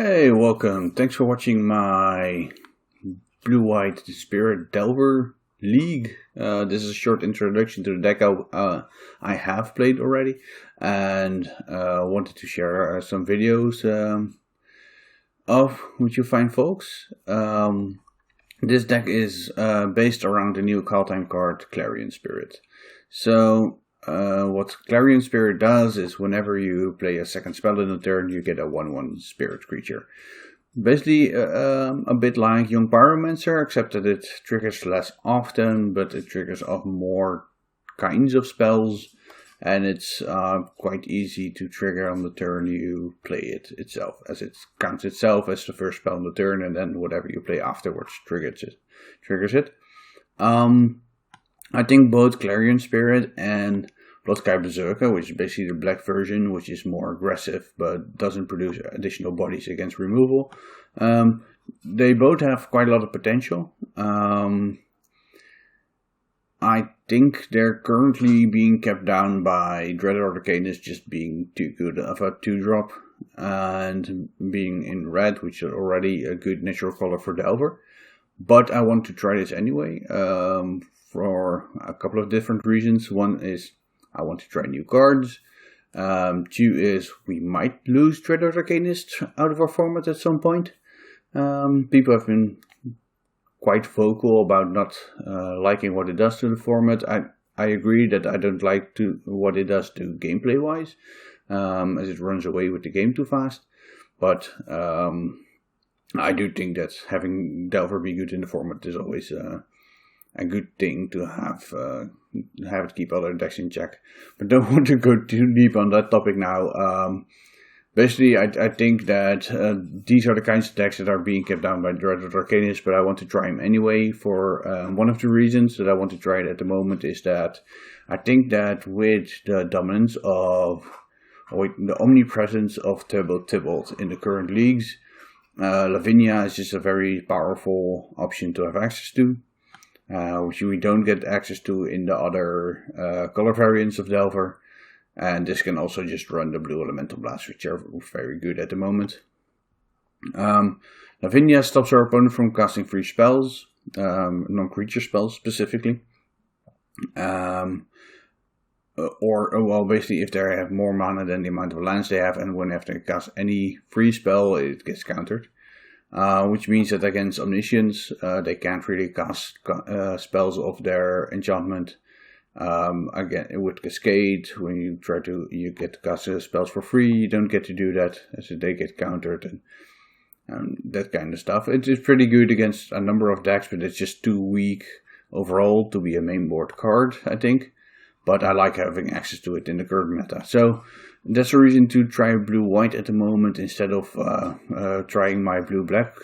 Hey, welcome. Thanks for watching my Blue-White Spirit Delver League. This is a short introduction to the deck I have played already, and wanted to share some videos of with you fine folks. This deck is based around the new call-time card Clarion Spirit. So what Clarion Spirit does is whenever you play a second spell in a turn, you get a 1/1 spirit creature. Basically a bit like Young Pyromancer, except that it triggers less often, but it triggers off more kinds of spells, and it's quite easy to trigger on the turn you play it itself, as it counts itself as the first spell on the turn, and then whatever you play afterwards triggers it. I think both Clarion Spirit and Bloodkai Berserker, which is basically the black version, which is more aggressive but doesn't produce additional bodies against removal, they both have quite a lot of potential. I think they're currently being kept down by Dreaded Arcanist just being too good of a 2-drop, and being in red, which is already a good natural color for Delver. But I want to try this anyway, for a couple of different reasons. One is I want to try new cards. 2 is we might lose Dreaded Arcanist out of our format at some point. People have been quite vocal about not liking what it does to the format. I agree that I don't like what it does to gameplay wise, as it runs away with the game too fast. But I do think that having Delver be good in the format is always a good thing to have it keep other decks in check. But don't want to go too deep on that topic now. Basically, I think that these are the kinds of decks that are being kept down by Dreaded Arcanist, but I want to try them anyway. For one of the reasons that I want to try it at the moment is that I think that with the dominance of, the omnipresence of Turbo Tybalt in the current leagues, Lavinia is just a very powerful option to have access to, which we don't get access to in the other color variants of Delver. And this can also just run the blue elemental blasts, which are very good at the moment. Lavinia stops our opponent from casting free spells, non-creature spells specifically. Well, basically if they have more mana than the amount of lands they have, and whenever they cast any free spell, it gets countered. Which means that against Omniscience, they can't really cast spells of their enchantment. Again, with Cascade, when you get to cast spells for free, you don't get to do that, as they get countered, and that kind of stuff. It's pretty good against a number of decks, but it's just too weak overall to be a main board card, I think. But I like having access to it in the current meta. So that's a reason to try blue-white at the moment, instead of trying my blue-black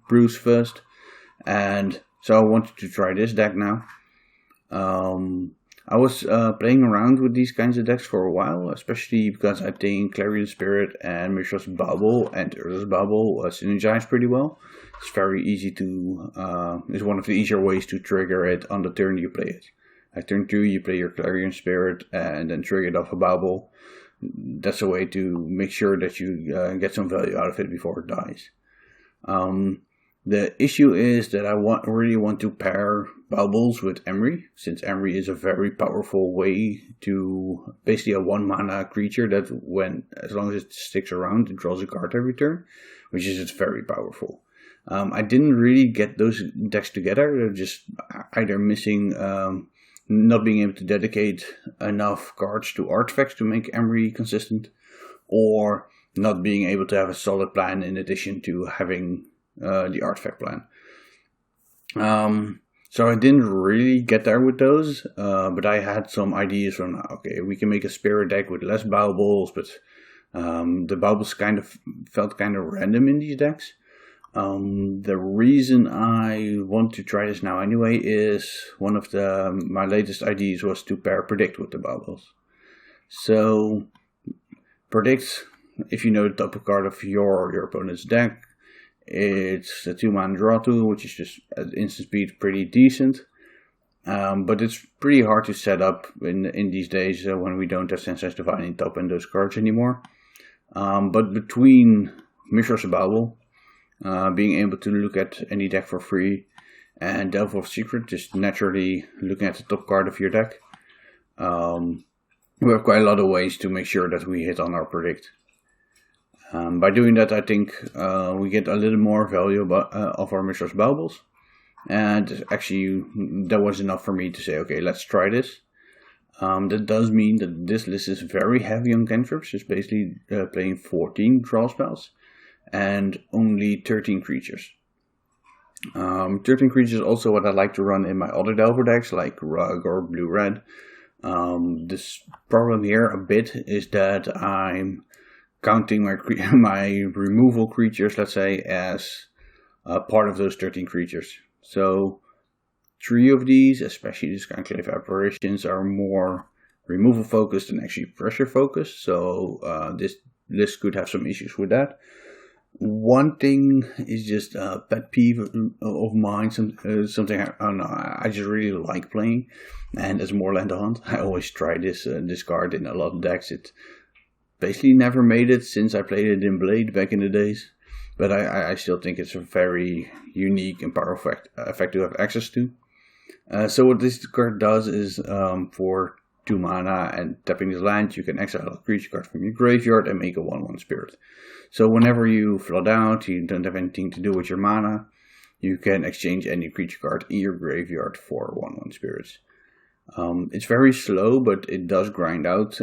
brews first. And so I wanted to try this deck now. I was playing around with these kinds of decks for a while, especially because I think Clarion Spirit and Mishra's Bubble and Urza's Bubble synergize pretty well. It's very easy to, it's one of the easier ways to trigger it on the turn you play it. At turn 2 you play your Clarion Spirit and then trigger it off a Bubble. That's a way to make sure that you get some value out of it before it dies. The issue is that I really want to pair Bubbles with Emry, since Emry is a very powerful way to, basically a 1-mana creature that as long as it sticks around, it draws a card every turn, which is just very powerful. I didn't really get those decks together. They're just either missing, not being able to dedicate enough cards to artifacts to make Emry consistent, or not being able to have a solid plan in addition to having the artifact plan. So I didn't really get there with those, but I had some ideas on, okay, we can make a spirit deck with less baubles, but the baubles felt kind of random in these decks. The reason I want to try this now anyway is one of my latest ideas was to pair Predict with the baubles. So Predict, if you know the top card of your opponent's deck, it's a 2-mana draw tool, which is just at instant speed pretty decent. But it's pretty hard to set up in these days when we don't have Sensei's Divine in top and those cards anymore. But between Mishra's Bauble, being able to look at any deck for free, and Delve of Secret, just naturally looking at the top card of your deck. We have quite a lot of ways to make sure that we hit on our predict. By doing that, I think we get a little more value of our Mishra's Baubles. And actually, that was enough for me to say, okay, let's try this. That does mean that this list is very heavy on cantrips. It's basically playing 14 draw spells and only 13 creatures. 13 creatures is also what I like to run in my other Delver decks, like Rug or Blue-Red. This problem here a bit is that I'm counting my removal creatures, let's say, as part of those 13 creatures. So 3 of these, especially these Conclave Apparitions, are more removal focused than actually pressure focused. So this list could have some issues with that. One thing is just a pet peeve of mine, something I don't know, I just really like playing, and as Moorland Hunt, I always try this card in a lot of decks. It basically never made it since I played it in Blade back in the days, but I still think it's a very unique and powerful effect to have access to. So what this card does is, for 2 mana and tapping this land, you can exile a creature card from your graveyard and make a 1/1 spirit. So whenever you flood out, you don't have anything to do with your mana, you can exchange any creature card in your graveyard for 1/1 spirits. It's very slow, but it does grind out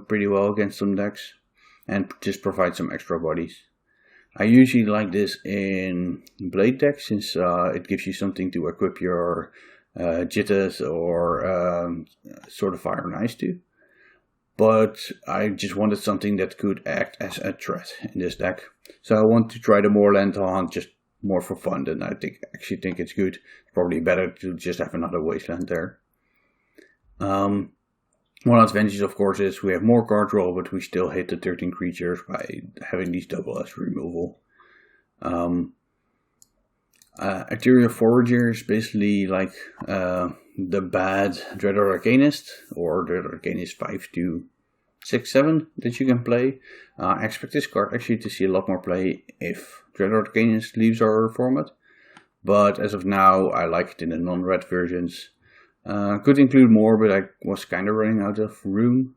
pretty well against some decks, and just provide some extra bodies. I usually like this in Blade decks, since it gives you something to equip your Jitters or Sword of Fire and Ice to. But I just wanted something that could act as a threat in this deck. So I want to try the Moorland Hunt just more for fun than I actually think it's good. It's probably better to just have another Wasteland there. One advantage, of course, is we have more card draw, but we still hit the 13 creatures by having these double as removal. Ethereal Forager is basically like the bad Dreadhorde Arcanist, or Dreadhorde Arcanist 5/6/7 that you can play. I expect this card actually to see a lot more play if Dreadhorde Arcanist leaves our format, but as of now I like it in the non-red versions. Could include more, but I was kind of running out of room.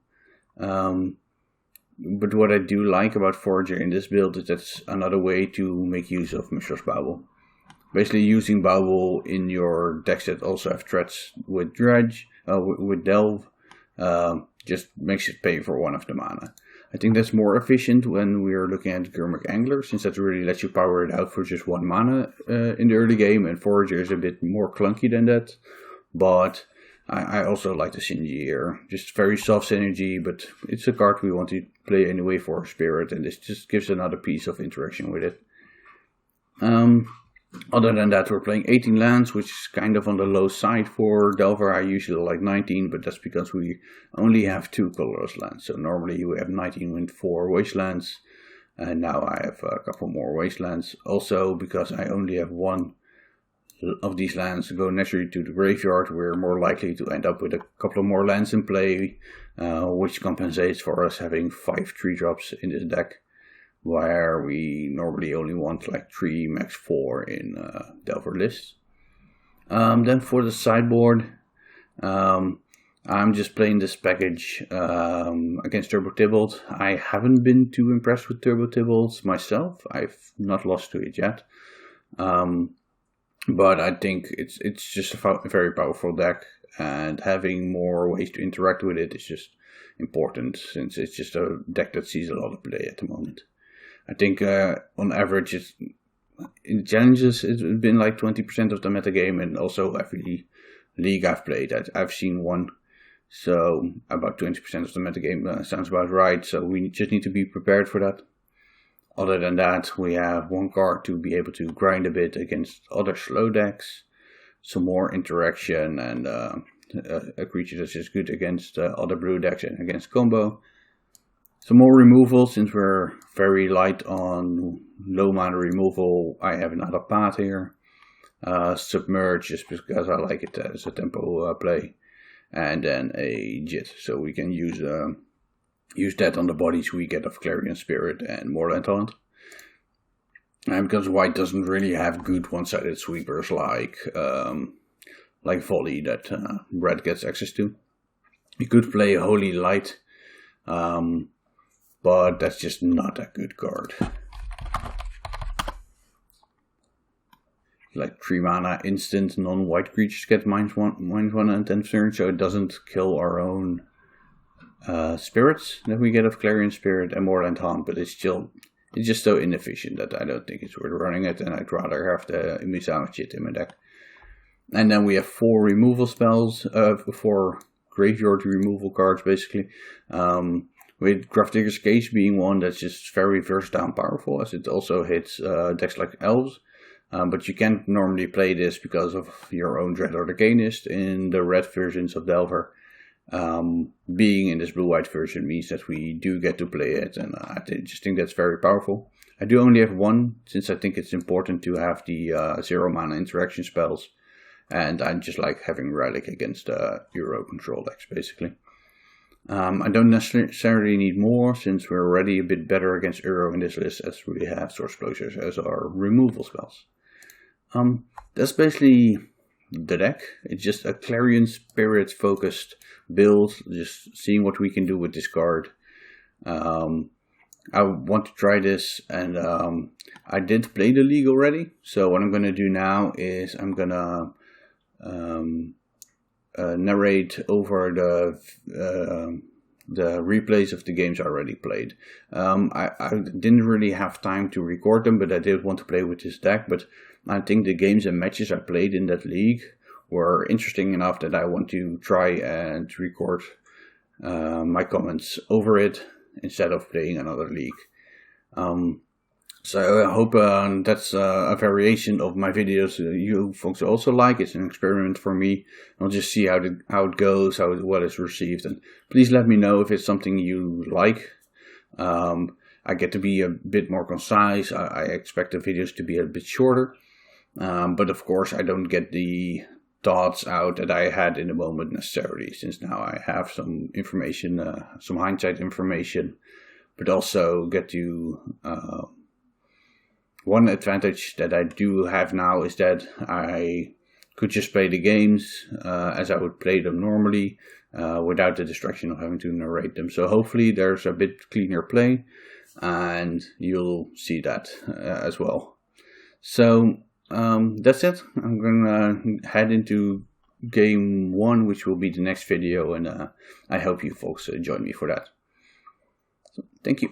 But what I do like about Forager in this build is that's another way to make use of Mishra's Bauble. Basically using Bauble in your decks that also have threats with Dredge, with Delve, just makes it pay for 1 of the mana. I think that's more efficient when we're looking at Gurmag Angler, since that really lets you power it out for just 1 mana in the early game, and Forager is a bit more clunky than that. But I also like the synergy here. Just very soft synergy, but it's a card we want to play anyway for Spirit, and this just gives another piece of interaction with it. Other than that, we're playing 18 lands, which is kind of on the low side for Delver. I usually like 19, but that's because we only have 2 colorless lands. So normally we have 19 with 4 wastelands, and now I have a couple more wastelands. Also, because I only have 1 of these lands go naturally to the graveyard, we're more likely to end up with a couple of more lands in play, which compensates for us having 5 3-drops in this deck, where we normally only want like 3, max 4 in Delver lists. Then for the sideboard, I'm just playing this package against Turbo Tybalt. I haven't been too impressed with Turbo Tybalt myself. I've not lost to it yet. But I think it's just a very powerful deck, and having more ways to interact with it is just important, since it's just a deck that sees a lot of play at the moment. I think on average, in challenges, it's been like 20% of the metagame, and also every league I've played, I've seen one. So about 20% of the metagame sounds about right, so we just need to be prepared for that. Other than that, we have 1 card to be able to grind a bit against other slow decks, some more interaction, and a creature that's just good against other blue decks and against combo. Some more removal, since we're very light on low mana removal. I have another path here. Submerge, just because I like it as a tempo play. And then a Jit, so we can use that on the bodies we get of Clarion Spirit and Moorland Hunt. And because white doesn't really have good one-sided sweepers like volley that red gets access to. You could play Holy Light, but that's just not a good card. Like 3 mana instant non-white creatures get -1 and 10 turn, so it doesn't kill our own spirits that we get of Clarion Spirit and Moorland Haunt, but it's just so inefficient that I don't think it's worth running it, and I'd rather have the Misawa shit in my deck. And then we have 4 removal spells, 4 graveyard removal cards basically, with Grafdigger's Cage being one that's just very versatile and powerful, as it also hits decks like Elves. But you can't normally play this because of your own Dreadhorde Arcanist in the red versions of Delver. Being in this blue-white version means that we do get to play it, and I just think that's very powerful. I do only have 1, since I think it's important to have the 0 mana interaction spells, and I just like having Relic against Euro control decks, basically. I don't necessarily need more, since we're already a bit better against Euro in this list, as we have Source Closures as our removal spells. That's basically the deck. It's just a Clarion Spirit focused build, just seeing what we can do with this card. I want to try this, and I did play the League already, so what I'm going to do now is I'm going to narrate over the replays of the games I already played. I didn't really have time to record them, but I did want to play with this deck. But I think the games and matches I played in that league were interesting enough that I want to try and record my comments over it instead of playing another league. So I hope that's a variation of my videos you folks also like. It's an experiment for me. I'll just see how it goes, what is received, and please let me know if it's something you like. I get to be a bit more concise. I expect the videos to be a bit shorter, but of course I don't get the thoughts out that I had in the moment necessarily, since now I have some information, some hindsight information, but also get to one advantage that I do have now is that I could just play the games as I would play them normally, without the distraction of having to narrate them. So hopefully there's a bit cleaner play, and you'll see that as well. So that's it. I'm gonna head into game 1, which will be the next video, and I hope you folks join me for that. So, thank you.